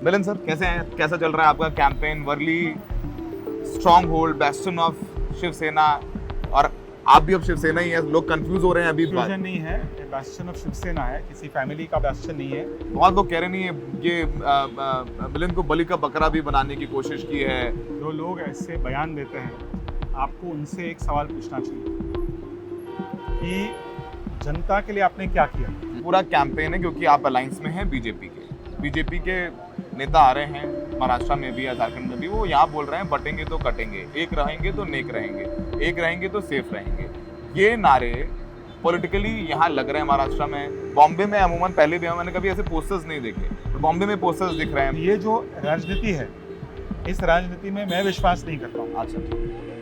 Milind sir, कैसे हैं? कैसा चल रहा है आपका campaign? Worli stronghold, bastion of Shiv Sena, और आप भी अब शिवसेना ही है। लोग कंफ्यूज हो रहे हैं अभी। कंफ्यूजन नहीं है, ये बेस्टन ऑफ शिवसेना है, किसी फैमिली का बेस्टन नहीं है। बहुत लोग कह रहे नहीं है ये मिलिंद को बलि का बकरा भी बनाने की कोशिश की है। जो लोग ऐसे बयान देते हैं, आपको उनसे एक सवाल पूछना चाहिए कि जनता के लिए आपने क्या किया। पूरा कैंपेन है क्योंकि आप अलायंस में हैं बीजेपी के नेता आ रहे हैं महाराष्ट्र में भी या झारखंड में भी। वो यहाँ बोल रहे हैं बटेंगे तो कटेंगे, एक रहेंगे तो नेक रहेंगे, एक रहेंगे तो सेफ रहेंगे। ये नारे पॉलिटिकली यहाँ लग रहे हैं महाराष्ट्र में। बॉम्बे में अमूमन पहले भी मैंने कभी ऐसे पोस्टर्स नहीं देखे, तो बॉम्बे में पोस्टर्स दिख रहे हैं। ये जो राजनीति है, इस राजनीति में मैं विश्वास नहीं करता हूँ। अच्छा,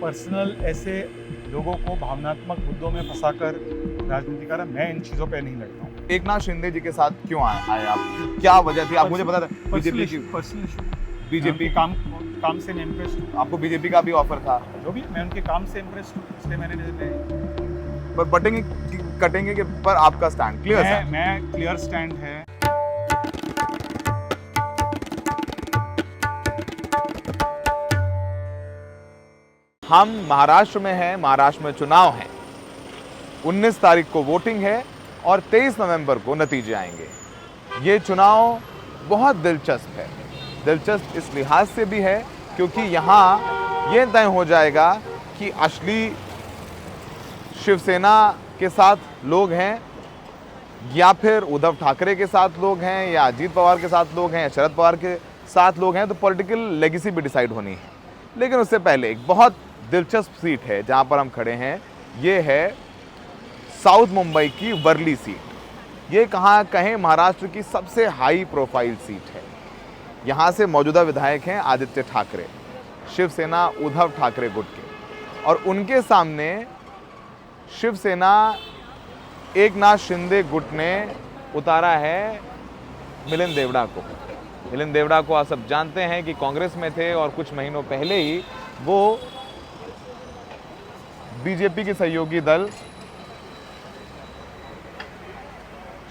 पर्सनल ऐसे लोगों को भावनात्मक मुद्दों में फंसाकर राजनीति कर, मैं इन चीज़ों पे नहीं लड़ता हूँ। एकनाथ शिंदे जी के साथ क्यों आए आप? क्या वजह थी? आप मुझे बता दें। पर्सनल इशू, बीजेपी काम से मैं इम्प्रेस हूँ। आपको बीजेपी का भी ऑफर था? जो भी, मैं उनके काम से इम्प्रेस हूँ, इसलिए मैंने पर बटेंगे कटेंगे के पर आपका स्टैंड क्लियर है? मैं क्लियर स्टैंड है। हम महाराष्ट्र में हैं, महाराष्ट्र में चुनाव हैं। 19 तारीख को वोटिंग है और 23 नवंबर को नतीजे आएंगे। ये चुनाव बहुत दिलचस्प है। दिलचस्प इस लिहाज से भी है क्योंकि यहाँ ये तय हो जाएगा कि असली शिवसेना के साथ लोग हैं या फिर उद्धव ठाकरे के साथ लोग हैं या अजीत पवार के साथ लोग हैं या शरद पवार के साथ लोग हैं। तो पॉलिटिकल लेगेसी भी डिसाइड होनी है। लेकिन उससे पहले एक बहुत दिलचस्प सीट है जहाँ पर हम खड़े हैं। ये है साउथ मुंबई की वर्ली सीट। ये कहें महाराष्ट्र की सबसे हाई प्रोफाइल सीट है। यहाँ से मौजूदा विधायक हैं आदित्य ठाकरे, शिवसेना उद्धव ठाकरे गुट के, और उनके सामने शिवसेना एकनाथ शिंदे गुट ने उतारा है मिलिंद देवड़ा को। मिलिंद देवड़ा को आप सब जानते हैं कि कांग्रेस में थे और कुछ महीनों पहले ही वो बीजेपी के सहयोगी दल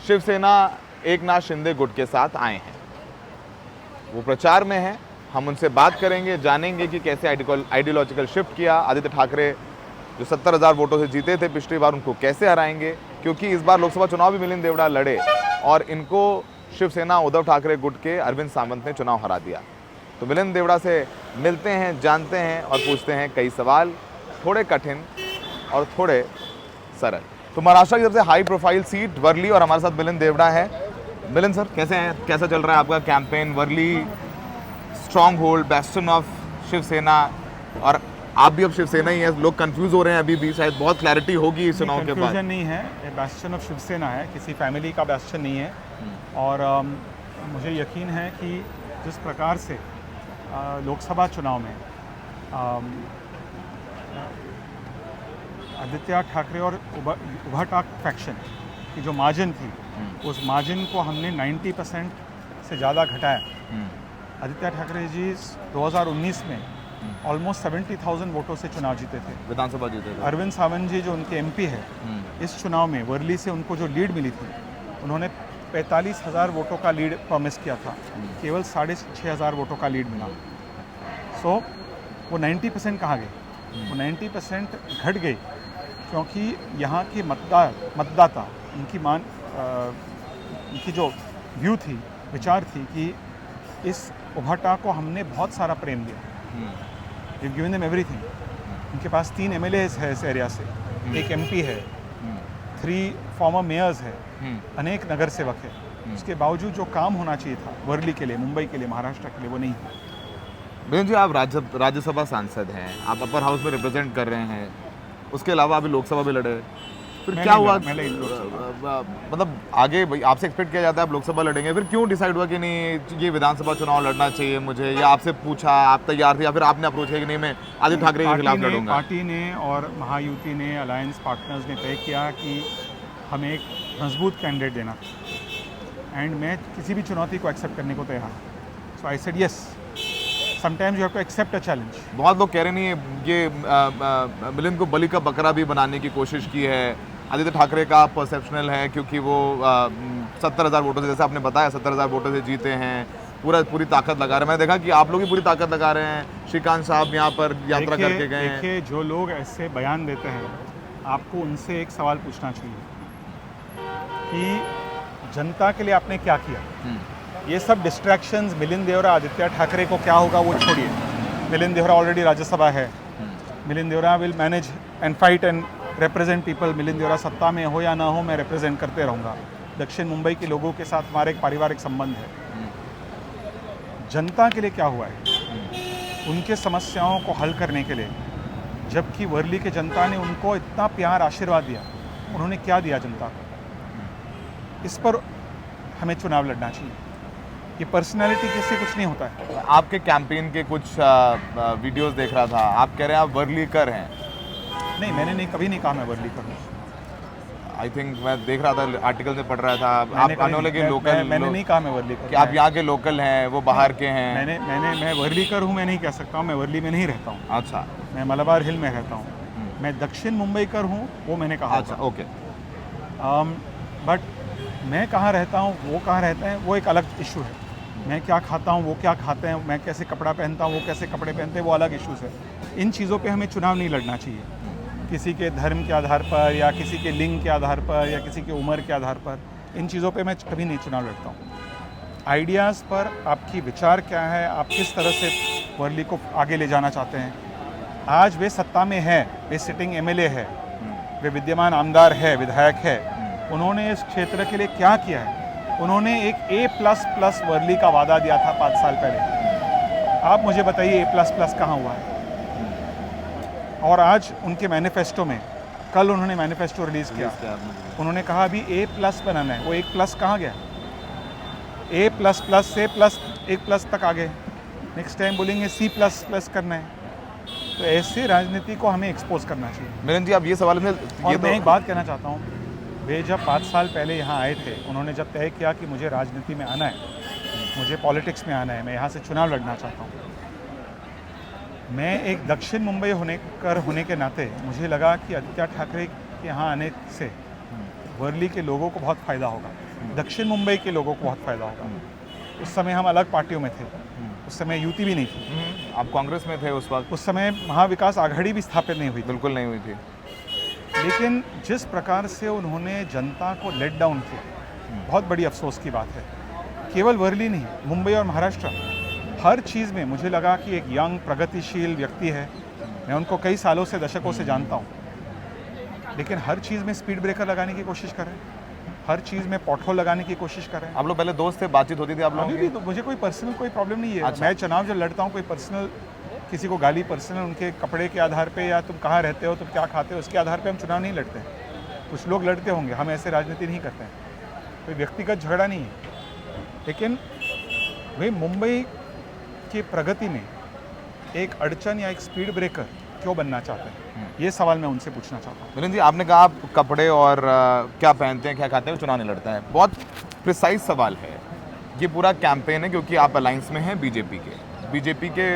शिवसेना एकनाथ शिंदे गुट के साथ आए हैं। वो प्रचार में हैं। हम उनसे बात करेंगे, जानेंगे कि कैसे आइडियोलॉजिकल शिफ्ट किया। आदित्य ठाकरे जो 70,000 वोटों से जीते थे पिछली बार, उनको कैसे हराएंगे, क्योंकि इस बार लोकसभा चुनाव भी मिलिंद देवड़ा लड़े और इनको शिवसेना उद्धव ठाकरे गुट के अरविंद सावंत ने चुनाव हरा दिया। तो मिलिंद देवड़ा से मिलते हैं, जानते हैं और पूछते हैं कई सवाल, थोड़े कठिन और थोड़े सरल। तो महाराष्ट्र की सबसे हाई प्रोफाइल सीट वर्ली, और हमारे साथ मिलिंद देवड़ा है। मिलिंद सर, कैसे हैं? कैसा चल रहा है आपका campaign? Worli stronghold, bastion of Shiv Sena, और आप भी अब शिवसेना ही है। लोग कंफ्यूज हो रहे हैं अभी भी, शायद बहुत क्लैरिटी होगी इस चुनाव के बाद। कंफ्यूजन नहीं है, ये बेस्टन ऑफ शिवसेना है, किसी फैमिली का बेस्टन नहीं है। और मुझे यकीन है कि जिस प्रकार से लोकसभा चुनाव में आदित्य ठाकरे और उद्धव ठाकरे फैक्शन की जो मार्जिन थी, उस मार्जिन को हमने 90% से ज़्यादा घटाया। आदित्य ठाकरे जी 2019 में ऑलमोस्ट 70,000 वोटों से चुनाव जीते थे, विधानसभा जीते थे। अरविंद सावंत जी जो उनके एमपी है, इस चुनाव में वर्ली से उनको जो लीड मिली थी, उन्होंने 45,000 वोटों का लीड प्रॉमिस किया था, केवल 6,500 वोटों का लीड मिला। सो वो 90% कहाँ गए? वो 90% घट गई क्योंकि यहाँ के मतदाता इनकी जो व्यू थी, विचार थी कि इस उभटा को हमने बहुत सारा प्रेम दिया, वी गिवन देम एवरीथिंग। उनके पास 3 MLAs है इस एरिया से, एक MP है, 3 फॉर्मर मेयर्स है, अनेक नगर सेवक है। उसके बावजूद जो काम होना चाहिए था वर्ली के लिए, मुंबई के लिए, महाराष्ट्र के लिए, वो नहीं है। मिलिंद जी, आप राज्यसभा सांसद हैं, आप अपर हाउस में रिप्रेजेंट कर रहे हैं, उसके अलावा अभी लोकसभा में लड़े, फिर क्या हुआ? मतलब आगे आपसे एक्सपेक्ट किया जाता है आप लोकसभा लड़ेंगे, फिर क्यों डिसाइड हुआ कि नहीं ये विधानसभा चुनाव लड़ना चाहिए मुझे, या आपसे पूछा, आप तैयार थे, या फिर आपने अप्रोच किया कि नहीं मैं आदित्य ठाकरे के खिलाफ लड़ूंगा? पार्टी ने और महायुति ने, अलायंस पार्टनर्स ने तय किया कि हमें एक मजबूत कैंडिडेट देना, एंड मैं किसी भी चुनौती को एक्सेप्ट करने को तैयार हूँ। So I said yes, sometimes you have to accept a challenge. बहुत लोग कह रहे नहीं ये मिलिंद को बलि का बकरा भी बनाने की कोशिश की है। आदित्य ठाकरे का परसेप्शनल है क्योंकि वो 70,000 वोटों से, जैसे आपने बताया 70,000 वोटों से जीते हैं, पूरी ताकत लगा रहे हैं। मैंने देखा कि आप लोग भी पूरी ताकत लगा रहे हैं, श्रीकांत साहब यहाँ पर यात्रा करके गए हैं। देखिए, जो लोग ऐसे बयान देते हैं, आपको उनसे एक सवाल पूछना चाहिए कि जनता के लिए आपने क्या किया। ये सब डिस्ट्रैक्शंस, मिलिंद देवरा, आदित्य ठाकरे को क्या होगा वो छोड़िए। मिलिंद देवरा ऑलरेडी राज्यसभा है, Milind Deora will manage and fight and represent people. Milind Deora सत्ता में हो या ना हो, मैं रिप्रेजेंट करते रहूँगा। दक्षिण मुंबई के लोगों के साथ हमारा एक पारिवारिक संबंध है। जनता के लिए क्या हुआ है, उनके समस्याओं को हल करने के लिए, जबकि वर्ली के जनता ने उनको इतना प्यार, आशीर्वाद दिया, उन्होंने क्या दिया जनता को, इस पर हमें चुनाव लड़ना चाहिए। ये पर्सनालिटी किसी कुछ नहीं होता है। आपके कैंपेन के कुछ वीडियोस देख रहा था, आप कह रहे हैं आप वर्लीकर हैं। नहीं, मैंने कभी नहीं कहा मैं वर्लीकर हूँ। आई थिंक मैं देख रहा था, आर्टिकल से पढ़ रहा था, आप आने वाले के लोकल, मैंने नहीं कहा मैं वर्लीकर, कि आप यहाँ के लोकल हैं, वो बाहर के हैं। मैं वर्लीकर हूँ, मैं नहीं कह सकता हूँ। मैं वर्ली में नहीं रहता हूँ। अच्छा, मैं मलाबार हिल में रहता हूँ। मैं दक्षिण मुंबईकर हूँ, वो मैंने कहा। अच्छा, ओके। बट मैं कहाँ रहता हूँ, वो कहाँ रहते हैं, वो एक अलग इशू है। मैं क्या खाता हूँ, वो क्या खाते हैं, मैं कैसे कपड़ा पहनता हूँ, वो कैसे कपड़े पहनते हैं, वो अलग इश्यूज़ है। इन चीज़ों पे हमें चुनाव नहीं लड़ना चाहिए, किसी के धर्म के आधार पर या किसी के लिंग के आधार पर या किसी की उम्र के आधार पर। इन चीज़ों पे मैं कभी नहीं चुनाव लड़ता हूँ। आइडियाज़ पर आपकी विचार क्या है, आप किस तरह से वर्ली को आगे ले जाना चाहते हैं। आज वे सत्ता में है, वे सिटिंग एमएलए है, वे विद्यमान आमदार है, विधायक है। उन्होंने इस क्षेत्र के लिए क्या किया है? उन्होंने एक A++ वर्ली का वादा दिया था 5 साल पहले। आप मुझे बताइए A++ कहाँ हुआ है? और आज उनके मैनिफेस्टो में, कल उन्होंने मैनिफेस्टो रिलीज़ किया, उन्होंने कहा अभी A+ बनाना है। वो एक प्लस कहाँ गया? A++ से +1+ तक आ गए। नेक्स्ट टाइम बोलेंगे C++ करना है। तो ऐसे राजनीति को हमें एक्सपोज करना चाहिए। मिलन जी, आप ये सवाल में और मैं एक बात कहना चाहता हूँ, वे जब 5 साल पहले यहाँ आए थे, उन्होंने जब तय किया कि मुझे राजनीति में आना है, मुझे पॉलिटिक्स में आना है, मैं यहाँ से चुनाव लड़ना चाहता हूँ, मैं एक दक्षिण मुंबई होने के नाते मुझे लगा कि आदित्य ठाकरे के यहाँ आने से वर्ली के लोगों को बहुत फ़ायदा होगा, दक्षिण मुंबई के लोगों को बहुत फ़ायदा होगा। उस समय हम अलग पार्टियों में थे, उस समय यूती भी नहीं थी। आप कांग्रेस में थे उस वक्त? उस समय महाविकास आघाड़ी भी स्थापित नहीं हुई थी। बिल्कुल नहीं हुई थी। लेकिन जिस प्रकार से उन्होंने जनता को लेट डाउन किया, बहुत बड़ी अफसोस की बात है। केवल वर्ली नहीं, मुंबई और महाराष्ट्र, हर चीज़ में मुझे लगा कि एक यंग प्रगतिशील व्यक्ति है। मैं उनको कई सालों से, दशकों से जानता हूँ, लेकिन हर चीज़ में स्पीड ब्रेकर लगाने की कोशिश कर रहे हैं, हर चीज़ में पॉट होल लगाने की कोशिश कर रहे हैं। आप लोग पहले दोस्त थे, बातचीत होती थी आप लोगों अभी की? भी तो मुझे कोई पर्सनल कोई प्रॉब्लम नहीं है। अच्छा। मैं चुनाव जब लड़ता हूँ, कोई पर्सनल किसी को गाली पर्सनल उनके कपड़े के आधार पे या तुम कहाँ रहते हो, तुम क्या खाते हो, उसके आधार पे हम चुनाव नहीं लड़ते हैं। कुछ लोग लड़ते होंगे, हम ऐसे राजनीति नहीं करते हैं, कोई व्यक्तिगत झगड़ा नहीं है। लेकिन वे मुंबई की प्रगति में एक अड़चन या एक स्पीड ब्रेकर क्यों बनना चाहते हैं, ये सवाल मैं उनसे पूछना चाहता हूँ। मिलन जी, आपने कहा आप कपड़े और क्या पहनते हैं, क्या खाते हैं, चुनाव नहीं लड़ते हैं। बहुत प्रिसाइज सवाल है। ये पूरा कैंपेन है क्योंकि आप अलायंस में हैं बीजेपी के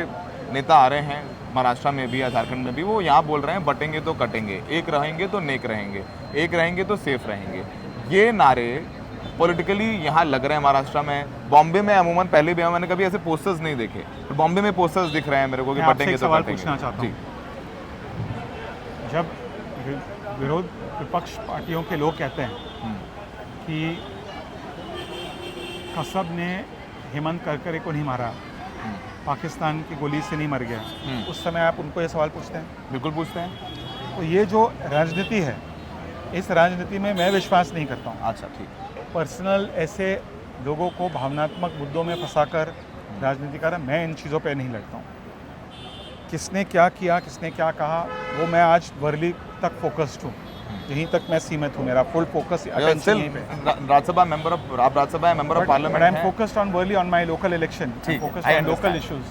नेता आ रहे हैं, महाराष्ट्र में भी या झारखंड में भी। वो यहाँ बोल रहे हैं बटेंगे तो कटेंगे, एक रहेंगे तो नेक रहेंगे, एक रहेंगे तो सेफ रहेंगे। ये नारे पॉलिटिकली यहाँ लग रहे हैं महाराष्ट्र में। बॉम्बे में अमूमन पहले भी मैंने कभी ऐसे पोस्टर्स नहीं देखे, तो बॉम्बे में पोस्टर्स दिख रहे हैं मेरे को कि बटेंगे तो सवाल कटेंगे। पूछना चाहता हूँ, जब विपक्ष पार्टियों के लोग कहते हैं कि कसब ने हेमंत करकरे को नहीं मारा, पाकिस्तान की गोली से नहीं मर गया, उस समय आप उनको ये सवाल पूछते हैं? बिल्कुल पूछते हैं। तो ये जो राजनीति है, इस राजनीति में मैं विश्वास नहीं करता हूँ। अच्छा, ठीक। पर्सनल ऐसे लोगों को भावनात्मक मुद्दों में फंसाकर राजनीति कर, मैं इन चीज़ों पे नहीं लड़ता हूँ। किसने क्या किया, किसने क्या कहा, वो मैं आज वर्ली तक फोकस्ड हूँ, यहीं तक मैं सीमित हूँ। मेरा फुल फोकस अटेंशन यहीं पे। Rajya Sabha member of parliament, I am focused on Worli, on my local election, focused on local issues,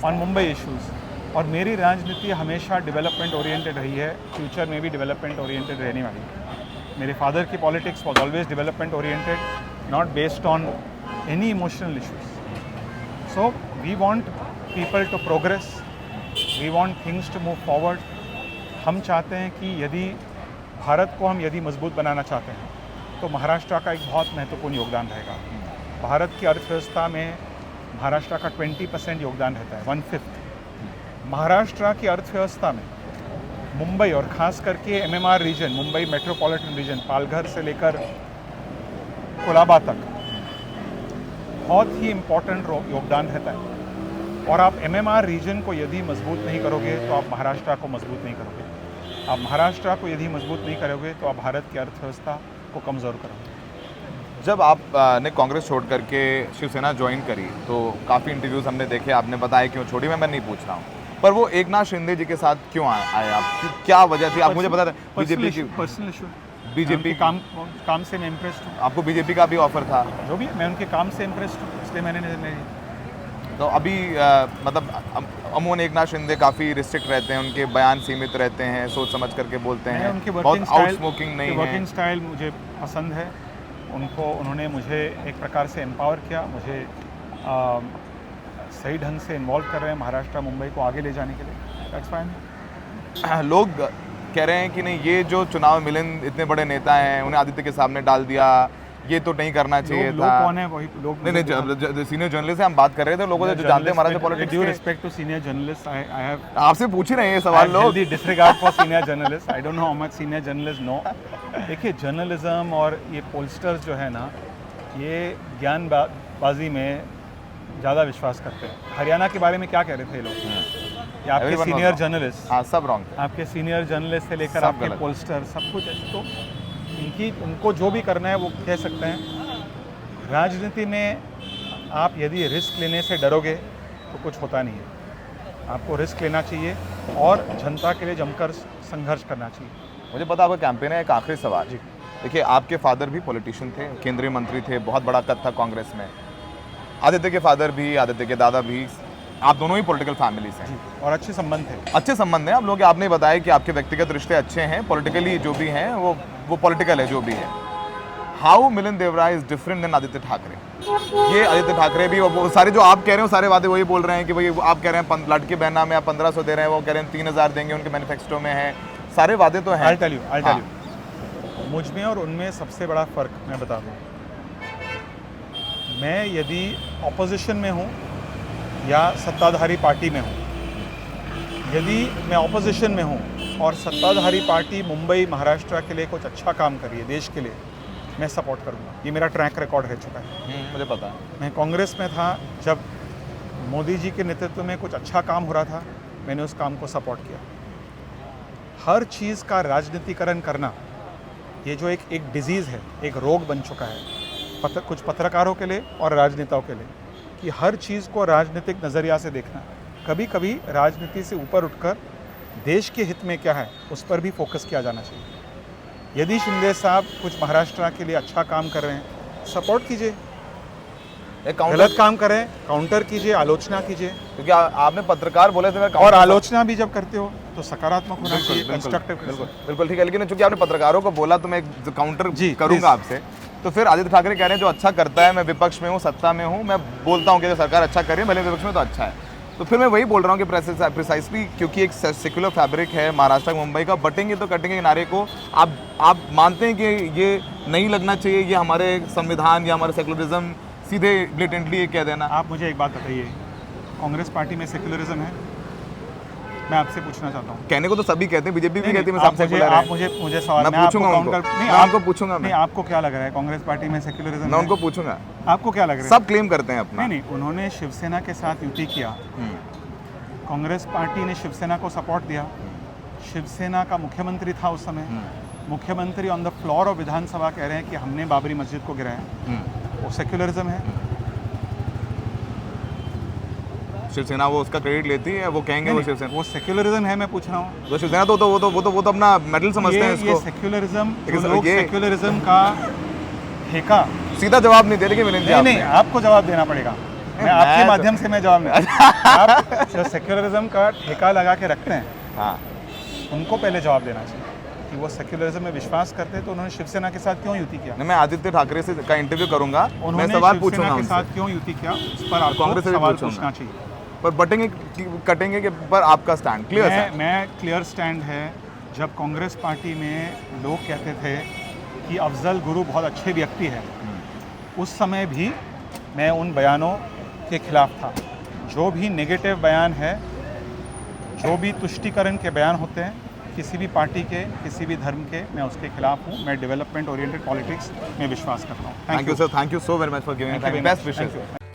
on Mumbai issues. और मेरी राजनीति हमेशा डेवलपमेंट ओरिएंटेड रही है, फ्यूचर में भी डेवलपमेंट ओरिएंटेड रहने वाली है। मेरे फादर की politics was always development oriented, not based on any emotional issues. So we want people to progress, we want things to move forward. हम चाहते हैं कि यदि भारत को हम यदि मजबूत बनाना चाहते हैं तो महाराष्ट्र का एक बहुत महत्वपूर्ण योगदान रहेगा। भारत की अर्थव्यवस्था में महाराष्ट्र का 20% योगदान रहता है, 1/5। महाराष्ट्र की अर्थव्यवस्था में मुंबई और ख़ास करके MMR region, Mumbai metropolitan region, Palghar से लेकर कोलाबा तक बहुत ही इम्पोर्टेंट योगदान रहता है। और आप MMR रीजन को यदि मजबूत नहीं करोगे तो आप महाराष्ट्र को मजबूत नहीं करोगे। आप महाराष्ट्र को यदि मजबूत नहीं करोगे तो आप भारत की अर्थव्यवस्था को कमज़ोर करोगे। जब आप ने कांग्रेस छोड़ करके शिवसेना ज्वाइन करी तो काफ़ी इंटरव्यूज़ हमने देखे, आपने बताया क्यों छोड़ी, मैं नहीं पूछ रहा हूँ, पर वो एकनाथ शिंदे जी के साथ क्यों आए आप, क्या वजह थी? आप मुझे बता दें, बीजेपी की पर्सनल इशू, बीजेपी काम से मैं इम्प्रेस्ड हूँ। आपको बीजेपी का भी ऑफर था? जो भी, मैं उनके काम से इम्प्रेस्ड हूँ, इसलिए मैंने तो अभी मतलब अमूमन एकनाथ शिंदे काफ़ी रिस्ट्रिक्ट रहते हैं, उनके बयान सीमित रहते हैं, सोच समझ करके बोलते हैं, उनकी बहुत आउटस्पोकिंग नहीं है। वर्किंग स्टाइल मुझे पसंद है। उन्होंने मुझे एक प्रकार से एम्पावर किया, मुझे सही ढंग से इन्वॉल्व कर रहे हैं महाराष्ट्र मुंबई को आगे ले जाने के लिए। That's fine. लोग कह रहे हैं कि नहीं, ये जो चुनाव मिलिंद इतने बड़े नेता हैं उन्हें आदित्य के सामने डाल दिया, ये तो नहीं करना चाहिए था। लोग कौन है? वही लोग नहीं, सीनियर जर्नलिस्ट से हम बात कर रहे थे, लोगों से जो जानते हैं Maharashtra politics. Due respect to senior journalist, I have, आपसे पूछ ही रहे हैं ये सवाल लोग। Disregard for senior journalist, I don't know how much senior journalist know. देखिए, जर्नलिज्म और ये पोलस्टर्स जो है ना, ये ज्ञानबाजी में ज़्यादा विश्वास करते हैं। हरियाणा के बारे में क्या कह रहे थे लोग? आपके सीनियर जर्नलिस्ट, हाँ, सब रॉन्ग, आपके सीनियर जर्नलिस्ट से लेकर आपके पोलस्टर, सब कुछ है। तो उनको जो भी करना है वो कह सकते हैं। राजनीति में आप यदि रिस्क लेने से डरोगे तो कुछ होता नहीं है। आपको रिस्क लेना चाहिए और जनता के लिए जमकर संघर्ष करना चाहिए। मुझे पता आपका कैंपेन है। एक आखिरी सवाल, देखिए आपके फादर भी पॉलिटिशियन थे, केंद्रीय मंत्री थे, बहुत बड़ा कद था कांग्रेस में। आदित्य के फादर भी, आदित्य के दादा भी, आप दोनों ही पॉलिटिकल फैमिलीज हैं और अच्छे संबंध थे। अच्छे संबंध हैं आप लोग। आपने बताया कि आपके व्यक्तिगत रिश्ते अच्छे हैं, पॉलिटिकली जो भी हैं वो पॉलिटिकल है जो भी है। How Milind Deora is different than Aaditya Thackeray? ये आदित्य ठाकरे भी वो सारे जो आप कह रहे हो सारे वादे वही बोल रहे हैं कि भाई आप कह रहे हैं लड़के बहना में आप 1500 दे रहे हैं, वो कह रहे हैं 3000 देंगे, उनके मैनिफेस्टो में है, सारे वादे तो हैं। I'll tell you, मुझ में और उनमें सबसे बड़ा फ़र्क मैं बता दूँ। मैं यदि ऑपोजिशन में हूँ या सत्ताधारी पार्टी में हूँ, यदि मैं ऑपोजिशन में हूँ और सत्ताधारी पार्टी मुंबई महाराष्ट्र के लिए कुछ अच्छा काम करिए देश के लिए, मैं सपोर्ट करूँगा। ये मेरा ट्रैक रिकॉर्ड रह चुका है। मुझे पता है। मैं कांग्रेस में था जब मोदी जी के नेतृत्व में कुछ अच्छा काम हो रहा था, मैंने उस काम को सपोर्ट किया। हर चीज़ का राजनीतिकरण करना, ये जो एक डिजीज़ है, एक रोग बन चुका है कुछ पत्रकारों के लिए और राजनेताओं के लिए, कि हर चीज़ को राजनीतिक नज़रिया से देखना। कभी कभी राजनीति से ऊपर उठकर देश के हित में क्या है उस पर भी फोकस किया जाना चाहिए। यदि शिंदे साहब कुछ महाराष्ट्र के लिए अच्छा काम कर रहे हैं, सपोर्ट कीजिए। गलत काम करें, काउंटर कीजिए, आलोचना कीजिए। क्योंकि आपने पत्रकार बोले थे, और आलोचना भी जब करते हो तो सकारात्मक होना चाहिए, कंस्ट्रक्टिव। बिल्कुल ठीक है, लेकिन चूंकि आपने पत्रकारों को बोला तो मैं एक काउंटर करूंगा आपसे। तो फिर आदित्य ठाकरे कह रहे हैं जो अच्छा करता है, मैं विपक्ष में हूँ, सत्ता में हूँ, मैं बोलता हूँ कि सरकार अच्छा कर रही है, भले विपक्ष में तो अच्छा है। तो फिर मैं वही बोल रहा हूँ कि प्रिसाइसली क्योंकि एक सेक्युलर फैब्रिक है महाराष्ट्र मुंबई का, बटेंगे तो कटेंगे नारे को आप मानते हैं कि ये नहीं लगना चाहिए, ये हमारे संविधान या हमारे सेक्युलरिज्म सीधे ब्लेटेंटली ये कह देना। आप मुझे एक बात बताइए, कांग्रेस पार्टी में सेक्युलरिज्म है? मैं आपसे पूछना चाहता हूँ। कहने को तो सभी कहते हैं, बीजेपी भी कहती है, आप मुझे सवाल, मैं पूछूंगा उनको, मैं आपको पूछूंगा। नहीं, आपको क्या लग रहा है कांग्रेस पार्टी में सेक्युलरिज्म? मैं उनको पूछूंगा, आपको क्या लग रहा है? सब क्लेम करते हैं अपना। नहीं, उन्होंने शिवसेना के साथ युति किया, कांग्रेस पार्टी ने शिवसेना को सपोर्ट दिया। शिवसेना का मुख्यमंत्री था उस समय, मुख्यमंत्री ऑन द फ्लोर ऑफ विधानसभा कह रहे हैं कि हमने बाबरी मस्जिद को गिराया, वो सेक्युलरिज्म है? शिवसेना वो उसका क्रेडिट लेती है, वो कहेंगे वो शिवसेना, वो सेक्युलरिज्म है? मैं पूछ रहा हूँ। तो शिवसेना वो तो अपना मेडल समझते हैं इसको। ये सेक्युलरिज्म, लोग सेक्युलरिज्म का ठेका सीधा जवाब नहीं दे रहे। मिलिंद जी, नहीं, आपको जवाब देना पड़ेगा। मैं आपके माध्यम से मैं जवाब नहीं। आप जो सेक्युलरिज्म का ठेका लगा के रखते हैं, हाँ, उनको पहले जवाब देना चाहिए कि वो सेक्युलरिज्म में विश्वास करते हैं, तो उन्होंने शिवसेना के साथ क्यों युति किया? मैं आदित्य ठाकरे से का इंटरव्यू करूंगा, मैं सवाल पूछूंगा के साथ क्यों युति किया, उस पर आपको कांग्रेस से सवाल पूछना चाहिए। पर बटेंगे कटेंगे के पर आपका स्टैंड क्लियर है? मैं क्लियर स्टैंड है। जब कांग्रेस पार्टी में लोग कहते थे कि अफजल गुरु बहुत अच्छे व्यक्ति हैं, उस समय भी मैं उन बयानों के खिलाफ था। जो भी नेगेटिव बयान है, जो भी तुष्टीकरण के बयान होते हैं किसी भी पार्टी के, किसी भी धर्म के, मैं उसके खिलाफ हूँ। मैं डेवलपमेंट ओरिएंटेड पॉलिटिक्स में विश्वास करता हूँ। Thank you sir, thank you so very much for giving Thank you very best much. Thank wishes. you.